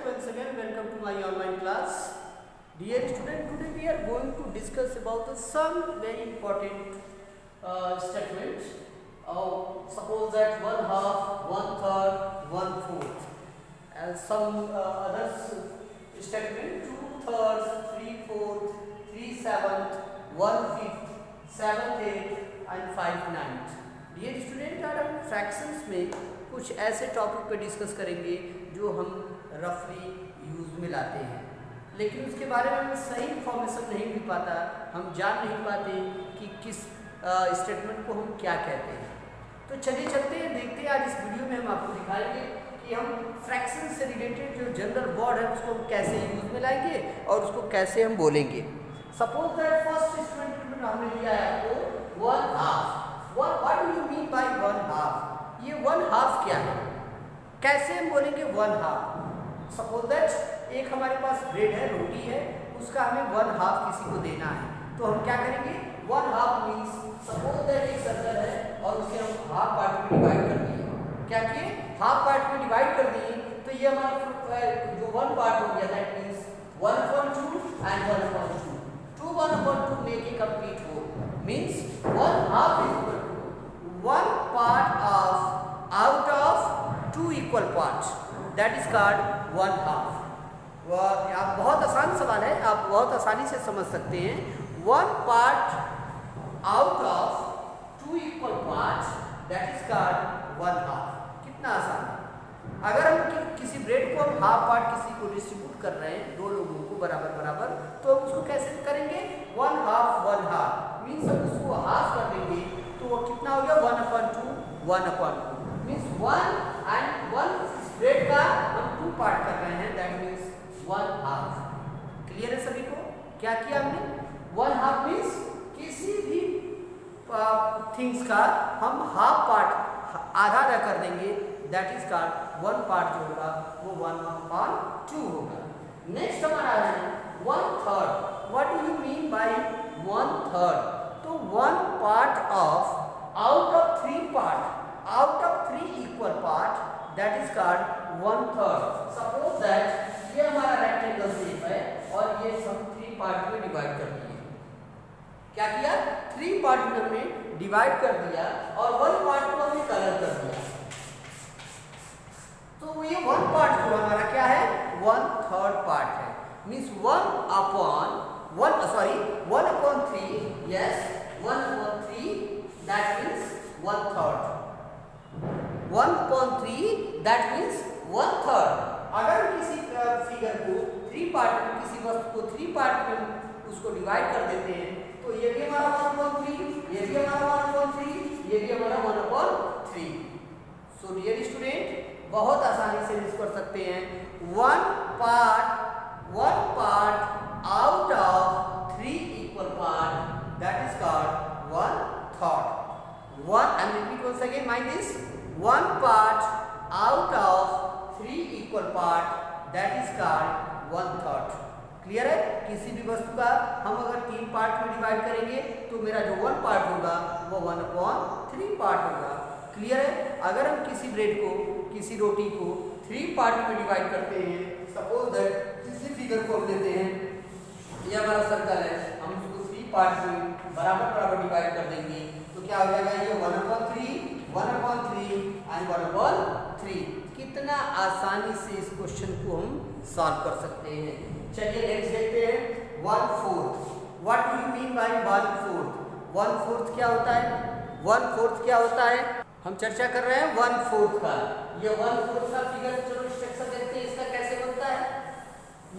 once again welcome to my online class. Dear student, today we are going to discuss about some very important statements. Suppose that 1/2, 1/3, 1/4, and some others statement 2/3, 3/4, 3/7, 1/5, 7/8 and 5/9. Dear student, आज हम fractions में कुछ ऐसे topic पर discuss करेंगे जो हम रफली यूज में लाते हैं, लेकिन उसके बारे में हमें सही इन्फॉर्मेशन नहीं मिल पाता, हम जान नहीं पाते कि किस स्टेटमेंट को हम क्या कहते हैं। तो चलिए चलते हैं, देखते हैं। आज इस वीडियो में हम आपको दिखाएंगे कि हम फ्रैक्शन से रिलेटेड जो जनरल वर्ड है उसको हम कैसे यूज में लाएंगे और उसको कैसे हम बोलेंगे। सपोज दैट फर्स्ट स्टेटमेंट हमने दिया है आपको 1/2। What do you mean by 1/2? ये 1/2 क्या है, कैसे हम बोलेंगे 1/2? सपोज दैट एक हमारे पास ब्रेड है, रोटी है, उसका हमें 1/2 किसी को देना है, तो हम क्या करेंगे? 1/2 मीन्स सपोज दैट एक सर्कल है और उसे हम हाफ पार्ट में डिवाइड कर दिए। क्या किए? हाफ पार्ट में डिवाइड कर दिए, तो ये हमारा जो 1 पार्ट हो गया, that means 1/2 and 1/2। 2 1/2 make a complete whole, means 1/2 is equal to 1 part of out of 2 equal parts, that is called 1/2। आप बहुत आसान सवाल है, आप बहुत आसानी से समझ सकते हैं। 1 part out of 2 equal parts, that is called 1/2। कितना आसान है। अगर हम किसी ब्रेड को हम हाफ पार्ट किसी को डिस्ट्रीब्यूट कर रहे हैं, 2 लोगों को बराबर बराबर, तो हम उसको कैसे करेंगे? 1/2 1/2 मीन्स हम उसको हाफ कर देंगे, तो वो कितना हो गया? 1/2 1/2 मीन्स 1 एंड 1 ब्रेड का हम 2 पार्ट कर रहे हैं, दैट मीन्स 1/2। क्लियर है सभी को? क्या किया हमने? 1/2 मीन्स किसी भी थिंग्स का हम हाफ पार्ट आधा आधा कर देंगे, दैट इज कॉल्ड 1 पार्ट जो होगा वो 1/2 होगा। नेक्स्ट हमारा है 1/3। What do you mean by 1/3? तो 1 part of out of 3 part, out of 3 equal part, that is called 1/3। Suppose that ये हमारा रेक्टेंगल शेप है और ये हम 3 पार्ट में डिवाइड कर दिए। क्या किया? 3 पार्ट में हमने डिवाइड कर दिया और 1 पार्ट को हमने कलर कर दिया, तो ये 1 पार्ट जो हमारा क्या है? 1/3 पार्ट है, means 1/3, yes 1/3, that means 1/3। 1/3 that means 1/3। अगर किसी फिगर को 3 पार्ट में, किसी वस्तु को 3 पार्ट में उसको डिवाइड कर देते हैं, तो ये भी हमारा 1/3, ये भी हमारा 1/3, ये भी हमारा 1/3। सो डियर स्टूडेंट, बहुत आसानी से इसको कर सकते हैं। 1 part out of 3 equal part, that is called 1/3। And repeat once again, mind this, 1 part out of 3 equal part, that is called 1/3। Clear है? किसी भी वस्तु का हम अगर 3 पार्ट में डिवाइड करेंगे तो मेरा जो 1 पार्ट होगा वो 1/3 पार्ट होगा। क्लियर है? अगर हम किसी ब्रेड को, किसी रोटी को 3 पार्ट में डिवाइड करते हैं, सपोज दैट किसी फिगर को हम लेते हैं, ये हमारा सर्कल है, हम उसको 3 पार्ट में बराबर बराबर डिवाइड कर देंगे, तो क्या हो जाएगा? ये 1/3 एंड 1/3। कितना आसानी से इस क्वेश्चन को हम सॉल्व कर सकते हैं। चलिए नेक्स्ट देखते हैं 1/4। What do you mean by 1/4? 1/4 क्या होता है? 1/4 क्या होता है? हम चर्चा कर रहे हैं 1/4 का। ये 1/4 का फिगर, चलो स्ट्रक्चर देखते हैं इसका कैसे बनता है।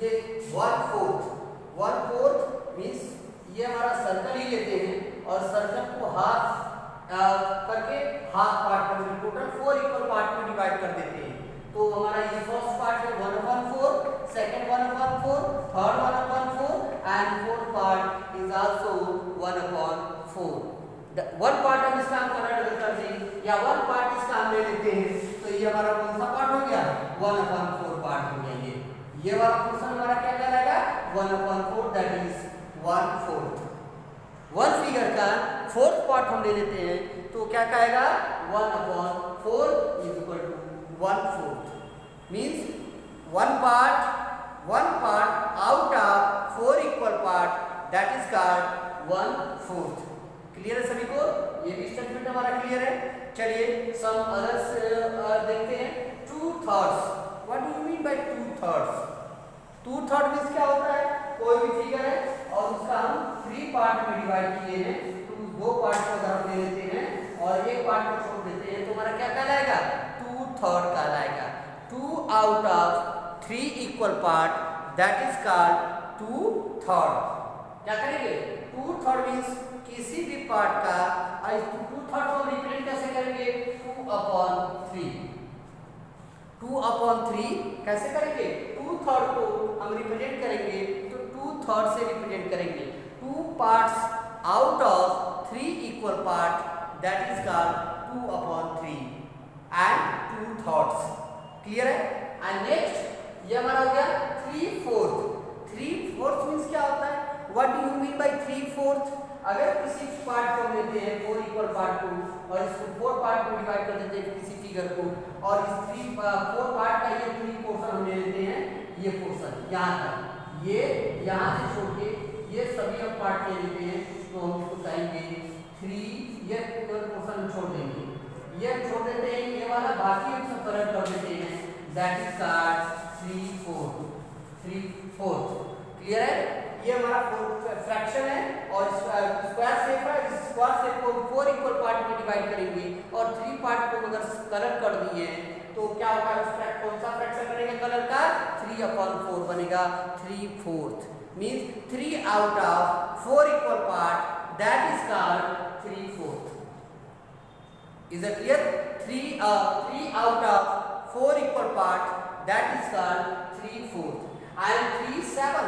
ये 1/4 मीन्स ये हमारा सर्कल ही लेते हैं और सर्कल को हाफ करके हाफ पार्ट में, टोटल 4 इक्वल पार्ट में डिवाइड कर देते हैं। तो हमारा ये फर्स्ट पार्ट है 1/4, second 1/4, third 1/4 and fourth part is also 1/4। 1 part हम इसका कन्वर्ट कर दें या 1 पार्ट इसका हम ले लेते हैं, तो ये हमारा कौन सा पार्ट हो गया? 1/4 पार्ट हो गया। ये वाला पोर्शन हमारा क्या कहलाएगा? 1/4, दैट इज 1/4। 1 फिगर का 4th पार्ट हम ले लेते हैं, तो क्या कहेगा? 1/4 is equal to 1/4 means one part out of 4 equal part, that is called 1/4. Clear है सभी को? ये भी स्टेटमेंट हमारा क्लियर है। चलिए सम अदर्स देखते हैं। 2/3, what do you mean by 2/3? 2/3 means क्या होता है? कोई भी फिगर है और उसका हम 3 पार्ट में डिवाइड किए हैं, तो 2 पार्ट को अगर हम ले लेते हैं और एक पार्ट को छोड़ देते हैं तो हमारा क्या कहलाएगा? 2/3 कहलाएगा। 2 out of 3 equal part, that is called 2/3. क्या करेंगे? 2/3 मींस किसी भी पार्ट का 2/3 को रिप्रेजेंट कैसे करेंगे? 2/3। 2/3 कैसे करेंगे? 2/3 को हम रिप्रेजेंट करेंगे तो 2/3 से रिप्रेजेंट करेंगे। 2 parts out of 3 equal part, that is called 2/3 and 2/3. Clear है? एंड नेक्स्ट ये हमारा हो गया 3/4। 3/4 मींस क्या होता है? What do you mean by 3/4? अगर किसी पार्ट को लेते हैं 4 इक्वल पार्ट को और इसको 4 पार्ट को डिवाइड कर देते हैं किसी फिगर को, और इस 4 पार्ट का ये 3 पोर्शन हम ले लेते हैं, ये पोर्शन यहाँ तक, ये यहाँ से छोड़ के ये सभी हम पार्ट ले लेते हैं, तो हम इसको कहेंगे 3, ये पोर्शन छोड़ देंगे, ये छोड़ देते हैं, ये वाला बाकी हम सब कलर कर देते हैं, दैट इज कॉल्ड 3/4। क्लियर है? ये हमारा फ्रैक्शन है और स्क्वायर शेप है। इस स्क्वायर शेप को 4 इक्वल पार्ट में डिवाइड करेंगे और 3 पार्ट को अगर कलर कर दिए तो क्या होगा? कौन सा फ्रैक्शन बनेगा कलर का? 3/4 बनेगा। 3/4 means 3 out of 4 equal part, that is called 3/4. Is it clear? 3 out of 4 equal part, that is called 3/4. And 3/7.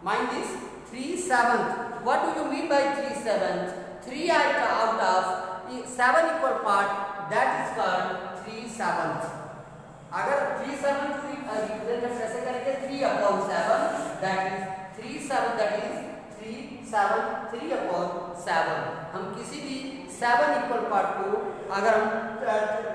Mind this, 3/7. What do you mean by 3/7? 3 out of 7 equal part, that is called 3/7. अगर 3/7 represent कैसे करेंगे? 3/7, that is 3/7, that is 3/7, 3/7। हम किसी भी 7 equal part को अगर हम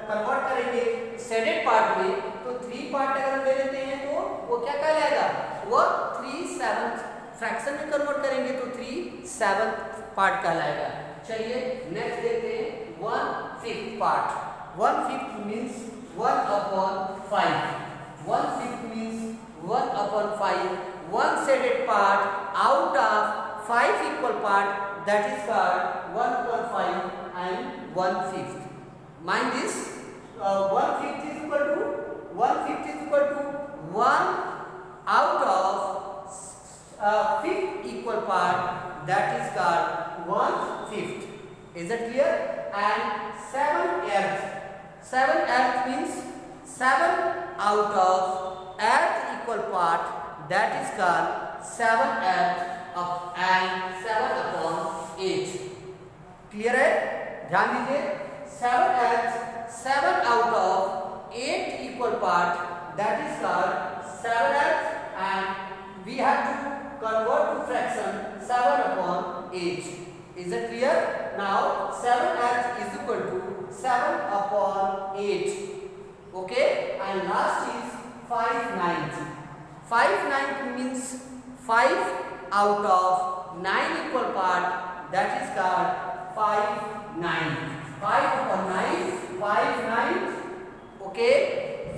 convert करेंगे शेडेड पार्ट में, तो 3 पार्ट अगर हम ले लेते हैं तो वो क्या कहलाएगा? वो 3/7 फ्रैक्शन में कन्वर्ट करेंगे तो 3/7 पार्ट कहलाएगा। चलिए नेक्स्ट देखते हैं 1/5 part. 1/5 means 1/5। 1/5 means 1/5। 1 shaded part out of 5 equal part, that is called 1/5 and 1/5. Mind this, 1/5 is equal to 1 out of 5th equal part, that is called 1/5. Is it clear? And 7/8. 7/8 means 7 out of 8th equal part, that is called 7/8 and 7/8. Clear है? ध्यान दीजिए, 7 out of 8 equal part, that is called 7/8, and we have to convert to fraction 7/8. Is it clear? Now 7/8 is equal to 7/8. Okay, and last is 5/9. 5/9 means 5 out of 9 equal part, that is called 5/9. 5/9, 5/9. Okay,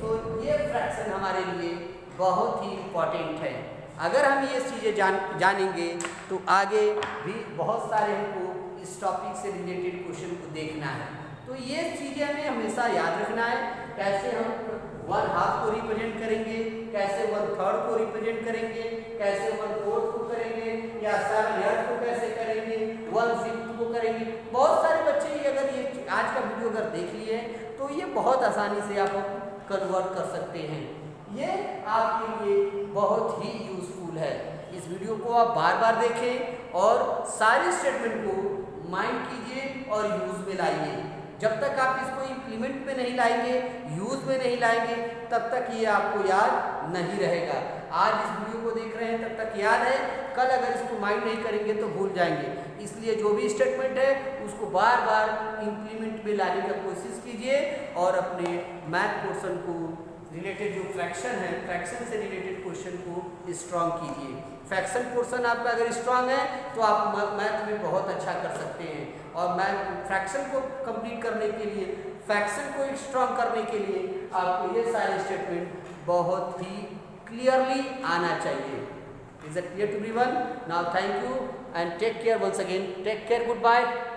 तो ये fraction हमारे लिए बहुत ही important है। अगर हम ये चीज़ें जानेंगे तो आगे भी बहुत सारे हमको इस टॉपिक से रिलेटेड क्वेश्चन को देखना है। तो ये चीज़ें हमें हमेशा याद रखना है, कैसे हम 1/2 को रिप्रेजेंट करेंगे, कैसे 1/3 को रिप्रेजेंट करेंगे, कैसे 1/4 को करेंगे, या 7/8 को कैसे करेंगे, 1/5 को करेंगे। बहुत सारे बच्चे ये अगर ये आज का वीडियो अगर देख लिए तो ये बहुत आसानी से आप कन्वर्ट कर सकते हैं। ये आपके लिए बहुत ही यूजफुल है। इस वीडियो को आप बार बार देखें और सारे स्टेटमेंट को माइंड कीजिए और यूज में लाइए। जब तक आप इसको इम्प्लीमेंट में नहीं लाएंगे, यूज में नहीं लाएंगे, तब तक ये आपको याद नहीं रहेगा। आज इस वीडियो को देख रहे हैं तब तक याद है, कल अगर इसको माइंड नहीं करेंगे तो भूल जाएंगे। इसलिए जो भी स्टेटमेंट है उसको बार बार इम्प्लीमेंट में लाने का कोशिश कीजिए और अपने मैथ पोर्शन को रिलेटेड जो फ्रैक्शन है, फ्रैक्शन से रिलेटेड क्वेश्चन को स्ट्रांग कीजिए। फ्रैक्शन पोर्शन आपका अगर स्ट्रांग है तो आप मैथ में बहुत अच्छा कर सकते हैं। और मैथ फ्रैक्शन को कंप्लीट करने के लिए, फ्रैक्शन को स्ट्रांग करने के लिए आपको ये सारे स्टेटमेंट बहुत ही क्लियरली आना चाहिए। Is it clear to everyone? Now thank you and take care once again. Take care. Goodbye.